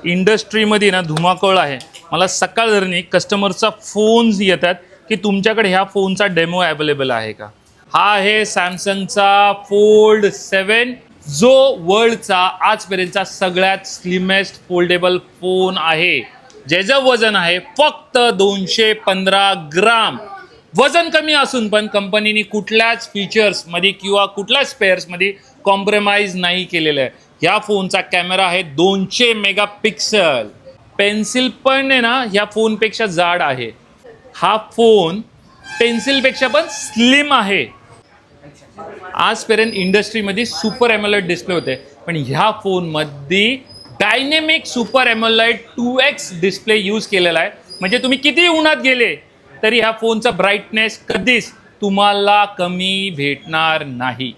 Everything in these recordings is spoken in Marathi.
इंडस्ट्रीमध्ये ना धुमाकूळ आहे. मला सकाळ धरणी कस्टमरचा फोन्स येतात की तुमच्याकडे ह्या फोनचा डेमो अवेलेबल आहे का. हा आहे सॅमसंगचा फोल्ड 7 जो वर्ल्डचा आजपर्यंतचा सगळ्यात स्लिमेस्ट फोल्डेबल फोन आहे. ज्याचं वजन आहे फक्त 215 ग्राम. वजन कमी असून पण कंपनीने कुठल्याच फीचर्समध्ये किंवा कुठल्याच स्पेअर्समध्ये कॉम्प्रोमाइज नाही केलेलं आहे. ह्या फोनचा कॅमेरा आहे 200 मेगापिक्सल. पेन्सिल पण आहे ना ह्या फोनपेक्षा जाड आहे. हा फोन पेन्सिलपेक्षा पण स्लिम आहे. आजपर्यंत इंडस्ट्रीमध्ये सुपर एमोलेड डिस्प्ले होते पण ह्या फोनमध्ये dynamic super AMOLED 2x display use केलेला आहे. म्हणजे तुम्ही किती उन्हात गेले तरी ह्या फोनचा ब्राईटनेस कधीच तुम्हाला कमी भेटणार नाही.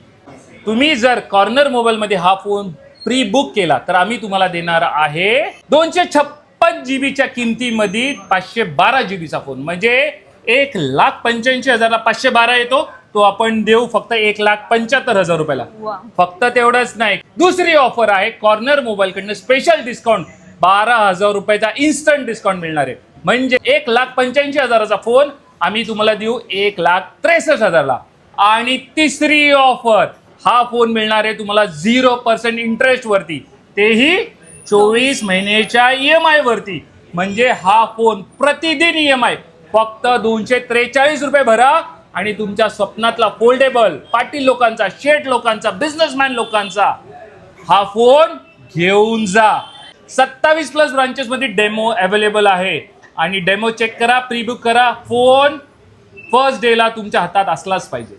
तुम्ही जर कॉर्नर मोबाईलमध्ये हा फोन प्री बुक केला तर आम्ही तुम्हाला देणार आहे 256 जीबीच्या किमतीमध्ये 512 जीबीचा फोन. म्हणजे 1,85,000ला 512 येतो. तो आपण देऊ फक्त 1,75,000 रुपयाला. फक्त तेवढंच नाही, दुसरी ऑफर आहे कॉर्नर मोबाईल कडनं स्पेशल डिस्काउंट 12,000 रुपयाचा इन्स्टंट डिस्काउंट मिळणार आहे. म्हणजे 1,85,000चा फोन आम्ही तुम्हाला देऊ 1,63,000ला. आणि तिसरी ऑफर, हा फोन मिळणार आहे तुम्हाला 0% इंटरेस्ट वरती, तेही 24 महिन्याच्या EMI वरती. म्हणजे हा फोन प्रतिदिन EMI फक्त 243 रुपये भरा आणि तुमच्या स्वप्नातला फोल्डेबल पाटील लोकांचा, शेठ लोकांचा, बिझनेसमॅन लोकांचा हा फोन घेऊन जा. 27+ ब्रांचेस मध्ये डेमो अवेलेबल आहे आणि डेमो चेक करा, प्री बुक करा. फोन फर्स्ट डेला तुमच्या हातात असलाच पाहिजे.